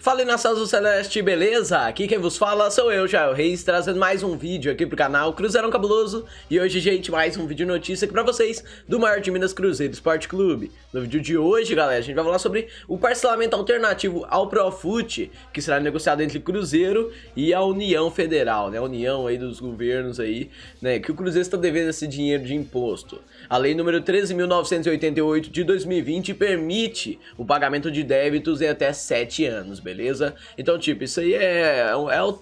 Fala aí, nações do Celeste, beleza? Aqui quem vos fala sou eu, Jael Reis, trazendo mais um vídeo aqui pro canal Cruzeirão Cabuloso. E hoje, gente, mais um vídeo de notícia aqui pra vocês do maior de Minas, Cruzeiro Esporte Clube. No vídeo de hoje, galera, a gente vai falar sobre o parcelamento alternativo ao Profut, que será negociado entre Cruzeiro e a União Federal, né? A união aí dos governos aí, né? Que o Cruzeiro está devendo esse dinheiro de imposto. A lei número 13.988 de 2020 permite o pagamento de débitos em até 7 anos, beleza? Então, tipo, isso aí é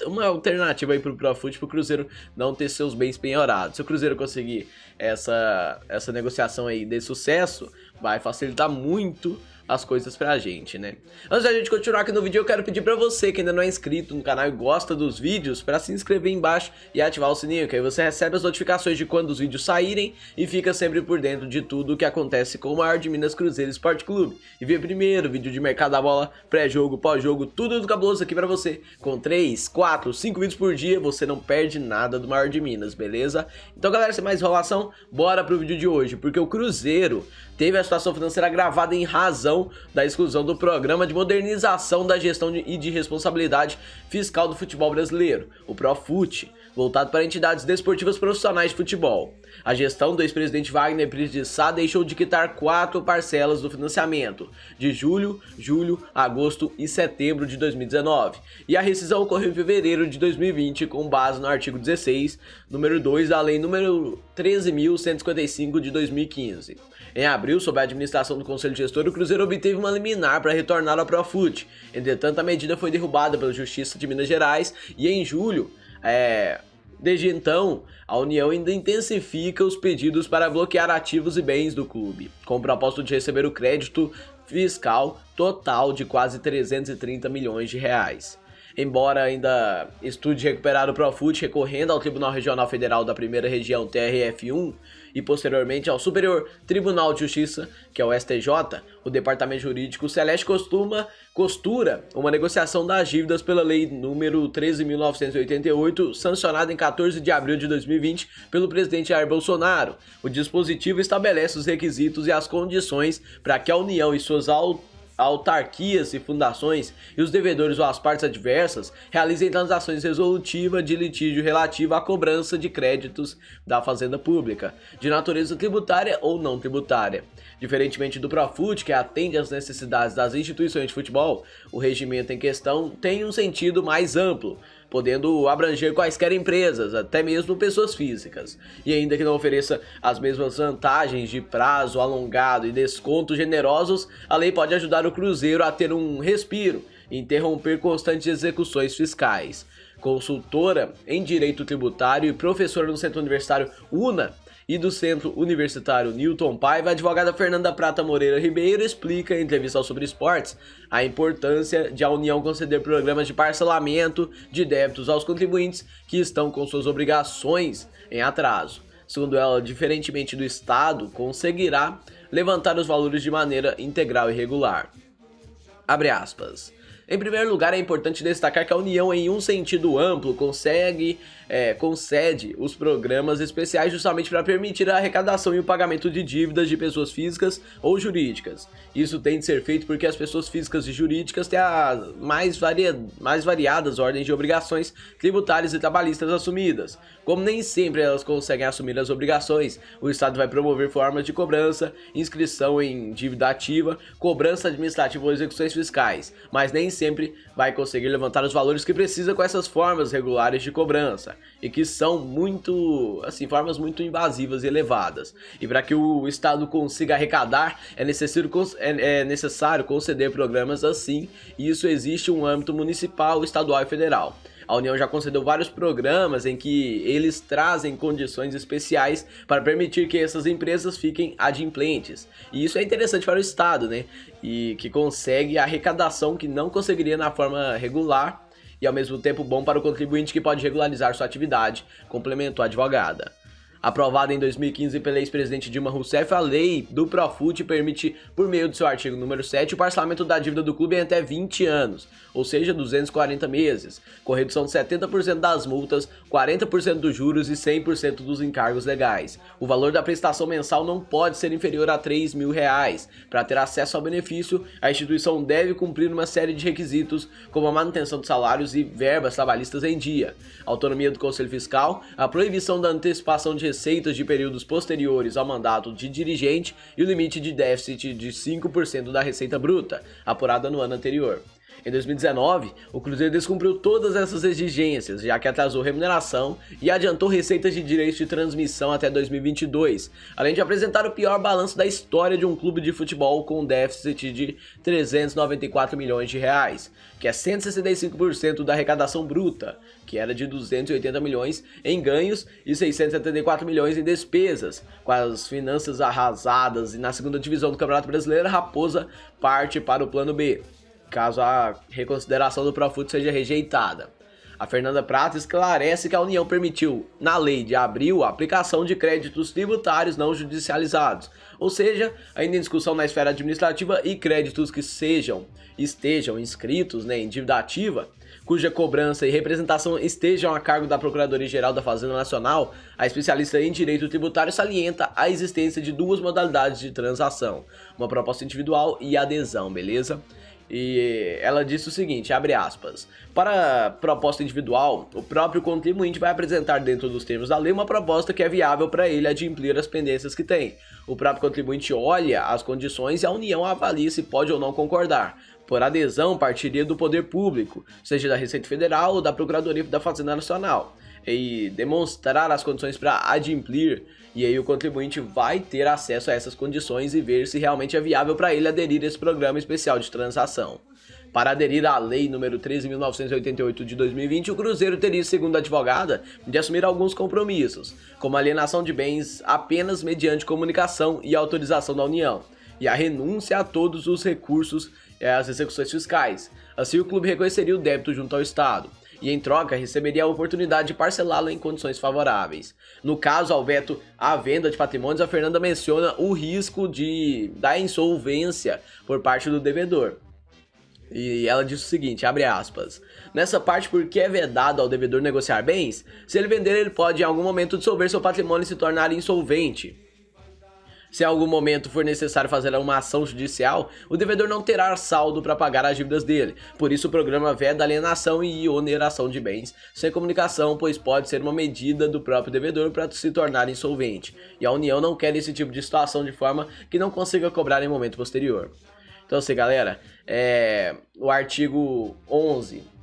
uma alternativa aí pro Profut, pro Cruzeiro não ter seus bens penhorados. Se o Cruzeiro conseguir essa negociação aí de sucesso, vai facilitar muito as coisas pra gente, né? Antes da gente continuar aqui no vídeo, eu quero pedir pra você que ainda não é inscrito no canal e gosta dos vídeos, pra se inscrever embaixo e ativar o sininho, que aí você recebe as notificações de quando os vídeos saírem e fica sempre por dentro de tudo o que acontece com o maior de Minas, Cruzeiro Esporte Clube. E vê primeiro vídeo de mercado da bola, pré-jogo, pós-jogo, tudo do cabuloso aqui pra você. Com 3, 4, 5 vídeos por dia, você não perde nada do maior de Minas, beleza? Então, galera, sem mais enrolação, bora pro vídeo de hoje, porque o Cruzeiro teve a situação financeira agravada em razão da exclusão do Programa de Modernização da Gestão e de Responsabilidade Fiscal do Futebol Brasileiro, o Profut, voltado para entidades desportivas profissionais de futebol. A gestão do ex-presidente Wagner Pires de Sá deixou de quitar 4 parcelas do financiamento, de julho, agosto e setembro de 2019, e a rescisão ocorreu em fevereiro de 2020 com base no artigo 16, número 2 da Lei número 13.155 de 2015. Em abril, sob a administração do Conselho Gestor, o Cruzeiro obteve uma liminar para retornar ao Profut. Entretanto, a medida foi derrubada pela Justiça de Minas Gerais e em julho, desde então, a União ainda intensifica os pedidos para bloquear ativos e bens do clube, com o propósito de receber o crédito fiscal total de quase 330 milhões de reais. Embora ainda estude recuperar o Profut recorrendo ao Tribunal Regional Federal da Primeira Região TRF1 e posteriormente ao Superior Tribunal de Justiça, que é o STJ, o Departamento Jurídico Celeste costura uma negociação das dívidas pela Lei número 13.988, sancionada em 14 de abril de 2020 pelo presidente Jair Bolsonaro. O dispositivo estabelece os requisitos e as condições para que a União e suas autarquias e fundações e os devedores ou as partes adversas realizem transações resolutivas de litígio relativo à cobrança de créditos da Fazenda Pública, de natureza tributária ou não tributária. Diferentemente do Profut, que atende às necessidades das instituições de futebol, o regimento em questão tem um sentido mais amplo, podendo abranger quaisquer empresas, até mesmo pessoas físicas. E ainda que não ofereça as mesmas vantagens de prazo alongado e descontos generosos, a lei pode ajudar o Cruzeiro a ter um respiro e interromper constantes execuções fiscais. Consultora em Direito Tributário e professora no Centro Universitário UNA e do Centro Universitário Newton Paiva, a advogada Fernanda Prata Moreira Ribeiro explica em entrevista ao Sobre Esportes a importância de a União conceder programas de parcelamento de débitos aos contribuintes que estão com suas obrigações em atraso. Segundo ela, diferentemente do Estado, conseguirá levantar os valores de maneira integral e regular. Abre aspas. Em primeiro lugar, é importante destacar que a União, em um sentido amplo, concede os programas especiais justamente para permitir a arrecadação e o pagamento de dívidas de pessoas físicas ou jurídicas. Isso tem de ser feito porque as pessoas físicas e jurídicas têm as mais variadas ordens de obrigações tributárias e trabalhistas assumidas. Como nem sempre elas conseguem assumir as obrigações, o Estado vai promover formas de cobrança, inscrição em dívida ativa, cobrança administrativa ou execuções fiscais, mas nem sempre vai conseguir levantar os valores que precisa com essas formas regulares de cobrança, e que são formas muito invasivas e elevadas. E para que o Estado consiga arrecadar, é necessário conceder programas assim, e isso existe um âmbito municipal, estadual e federal. A União já concedeu vários programas em que eles trazem condições especiais para permitir que essas empresas fiquem adimplentes. E isso é interessante para o Estado, né? E que consegue a arrecadação que não conseguiria na forma regular e ao mesmo tempo bom para o contribuinte que pode regularizar sua atividade, complementou a advogada. Aprovada em 2015 pela ex-presidente Dilma Rousseff, a lei do Profut permite, por meio do seu artigo número 7, o parcelamento da dívida do clube em até 20 anos, ou seja, 240 meses, com redução de 70% das multas, 40% dos juros e 100% dos encargos legais. O valor da prestação mensal não pode ser inferior a R$3.000. Para ter acesso ao benefício, a instituição deve cumprir uma série de requisitos, como a manutenção de salários e verbas trabalhistas em dia, a autonomia do Conselho Fiscal, a proibição da antecipação de receitas de períodos posteriores ao mandato de dirigente e o limite de déficit de 5% da receita bruta, apurada no ano anterior. Em 2019, o Cruzeiro descumpriu todas essas exigências, já que atrasou remuneração e adiantou receitas de direitos de transmissão até 2022, além de apresentar o pior balanço da história de um clube de futebol com um déficit de 394 milhões de reais, que é 165% da arrecadação bruta, que era de 280 milhões em ganhos e 674 milhões em despesas. Com as finanças arrasadas e na segunda divisão do Campeonato Brasileiro, a Raposa parte para o plano B, caso a reconsideração do Profut seja rejeitada. A Fernanda Prata esclarece que a União permitiu, na lei de abril, a aplicação de créditos tributários não judicializados, ou seja, ainda em discussão na esfera administrativa, e créditos que estejam inscritos em dívida ativa, cuja cobrança e representação estejam a cargo da Procuradoria-Geral da Fazenda Nacional. A especialista em direito tributário salienta a existência de duas modalidades de transação, uma proposta individual e adesão, beleza? E ela disse o seguinte, abre aspas, para a proposta individual, o próprio contribuinte vai apresentar dentro dos termos da lei uma proposta que é viável para ele adimplir as pendências que tem. O próprio contribuinte olha as condições e a União avalia se pode ou não concordar. Por adesão, partiria do poder público, seja da Receita Federal ou da Procuradoria da Fazenda Nacional, e demonstrar as condições para adimplir, e aí o contribuinte vai ter acesso a essas condições e ver se realmente é viável para ele aderir a esse programa especial de transação. Para aderir à Lei nº 13.988 de 2020, o Cruzeiro teria, segundo a advogada, de assumir alguns compromissos, como a alienação de bens apenas mediante comunicação e autorização da União, e a renúncia a todos os recursos às execuções fiscais. Assim, o clube reconheceria o débito junto ao Estado e, em troca, receberia a oportunidade de parcelá-lo em condições favoráveis. No caso, ao veto à venda de patrimônios, a Fernanda menciona o risco da insolvência por parte do devedor. E ela diz o seguinte, abre aspas, nessa parte, porque é vedado ao devedor negociar bens, se ele vender, ele pode em algum momento dissolver seu patrimônio e se tornar insolvente. Se em algum momento for necessário fazer uma ação judicial, o devedor não terá saldo para pagar as dívidas dele. Por isso o programa veda alienação e oneração de bens sem comunicação, pois pode ser uma medida do próprio devedor para se tornar insolvente. E a União não quer esse tipo de situação de forma que não consiga cobrar em momento posterior. Então assim, galera, o artigo 11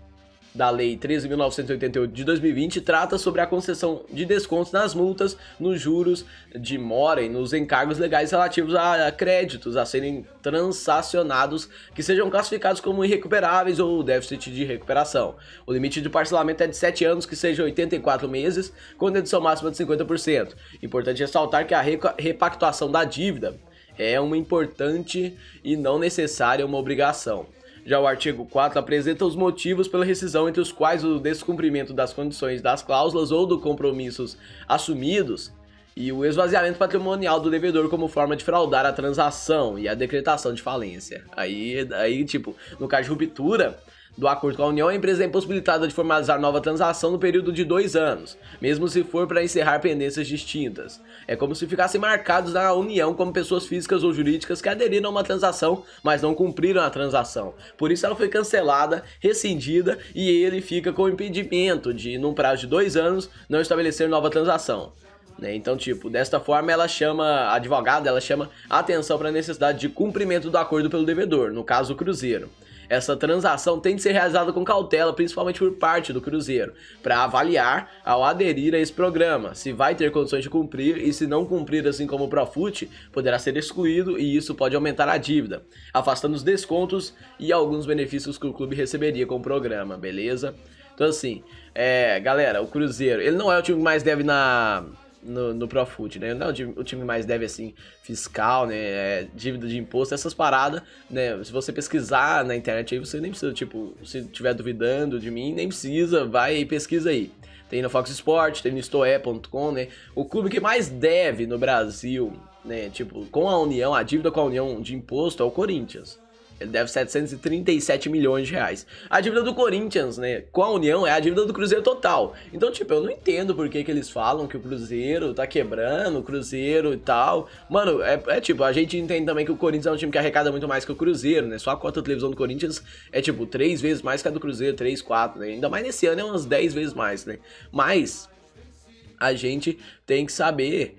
da Lei 13.988 de 2020 trata sobre a concessão de descontos nas multas, nos juros de mora e nos encargos legais relativos a créditos a serem transacionados que sejam classificados como irrecuperáveis ou déficit de recuperação. O limite de parcelamento é de 7 anos, que seja 84 meses, com dedução máxima de 50%. Importante ressaltar que a repactuação da dívida é uma importante e não necessária uma obrigação. Já o artigo 4 apresenta os motivos pela rescisão, entre os quais o descumprimento das condições das cláusulas ou dos compromissos assumidos e o esvaziamento patrimonial do devedor como forma de fraudar a transação e a decretação de falência. Aí tipo, no caso de ruptura do acordo com a União, a empresa é impossibilitada de formalizar nova transação no período de 2 anos, mesmo se for para encerrar pendências distintas. É como se ficassem marcados na União como pessoas físicas ou jurídicas que aderiram a uma transação, mas não cumpriram a transação. Por isso ela foi cancelada, rescindida, e ele fica com o impedimento de, num prazo de 2 anos, não estabelecer nova transação. Então, tipo, desta forma a advogada, ela chama a atenção para a necessidade de cumprimento do acordo pelo devedor, no caso o Cruzeiro. Essa transação tem de ser realizada com cautela, principalmente por parte do Cruzeiro, para avaliar ao aderir a esse programa, se vai ter condições de cumprir, e se não cumprir, assim como o Profut, poderá ser excluído e isso pode aumentar a dívida, afastando os descontos e alguns benefícios que o clube receberia com o programa, beleza? Então assim, galera, o Cruzeiro, ele não é o time que mais deve no Profut, né? Não é o time mais deve, assim, fiscal, né? Dívida de imposto, essas paradas, né? Se você pesquisar na internet aí, você nem precisa, tipo, se estiver duvidando de mim, nem precisa, vai e pesquisa aí. tem no Fox Sport, tem no Stoé.com, né? O clube que mais deve no Brasil, né? Tipo, com a União, a dívida com a União de imposto é o Corinthians. Ele deve 737 milhões de reais. A dívida do Corinthians, né, com a União é a dívida do Cruzeiro total. Então, tipo, eu não entendo por que eles falam que o Cruzeiro tá quebrando, o Cruzeiro e tal. Mano, tipo, a gente entende também que o Corinthians é um time que arrecada muito mais que o Cruzeiro, né? Só a cota de televisão do Corinthians é, tipo, 3 vezes mais que a do Cruzeiro, 3, 4, né? Ainda mais nesse ano é umas 10 vezes mais, né? Mas a gente tem que saber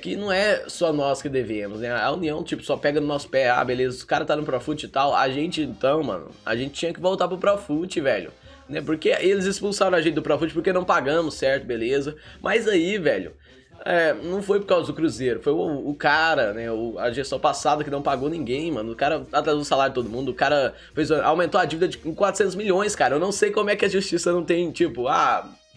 que não é só nós que devemos, né? A União, tipo, só pega no nosso pé, ah, beleza, os caras tá no Profut e tal. A gente, então, mano, a gente tinha que voltar pro Profut, velho, né? Porque eles expulsaram a gente do Profut porque não pagamos, certo, beleza. Mas aí, velho, não foi por causa do Cruzeiro, foi o cara, né, a gestão passada que não pagou ninguém, mano. O cara atrasou o salário de todo mundo, o cara aumentou a dívida de 400 milhões, cara. Eu não sei como é que a justiça não tem, tipo,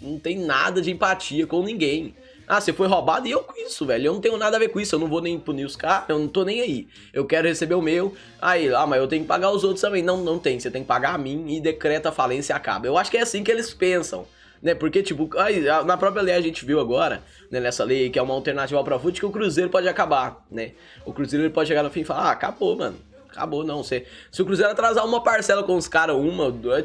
não tem nada de empatia com ninguém. Ah, você foi roubado e eu com isso, velho. Eu não tenho nada a ver com isso, eu não vou nem punir os caras, eu não tô nem aí. Eu quero receber o meu, aí, mas eu tenho que pagar os outros também. Não, não tem, você tem que pagar a mim e decreta a falência e acaba. Eu acho que é assim que eles pensam, né? Porque, tipo, aí, na própria lei a gente viu agora, né, nessa lei que é uma alternativa ao Profut, que o Cruzeiro pode acabar, né? O Cruzeiro ele pode chegar no fim e falar, acabou, mano. Acabou, não. Se o Cruzeiro atrasar uma parcela com os caras,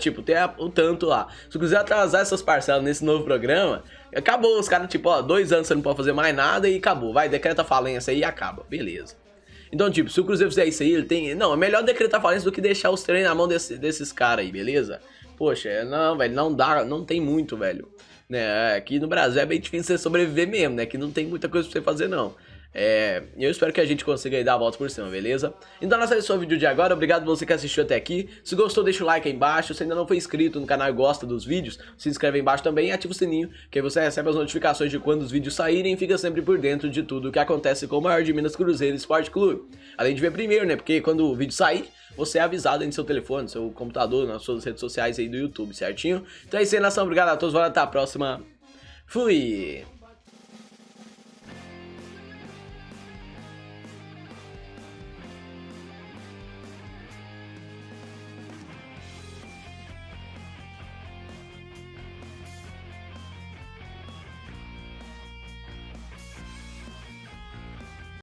tipo, tem o tanto lá. Se o Cruzeiro atrasar essas parcelas nesse novo programa, acabou. Os caras, tipo, 2 anos você não pode fazer mais nada e acabou. Vai, decreta falência aí e acaba. Beleza. Então, tipo, se o Cruzeiro fizer isso aí, ele tem... Não, é melhor decretar falência do que deixar os treinos na mão desses caras aí, beleza? Poxa, não, velho, não dá, não tem muito, velho. Né, aqui no Brasil é bem difícil você sobreviver mesmo, né? Que não tem muita coisa pra você fazer, não. Eu espero que a gente consiga aí dar a volta por cima, beleza? Então esse foi o vídeo de agora, obrigado você que assistiu até aqui. Se gostou, deixa o like aí embaixo. Se ainda não foi inscrito no canal e gosta dos vídeos, se inscreve aí embaixo também e ativa o sininho, que aí você recebe as notificações de quando os vídeos saírem e fica sempre por dentro de tudo o que acontece com o maior de Minas, Cruzeiro Esporte Clube. Além de ver primeiro, né? Porque quando o vídeo sair, você é avisado aí no seu telefone, no seu computador, nas suas redes sociais aí do YouTube, certinho? Então é isso aí, nação, obrigado a todos, valeu, até a próxima. Fui!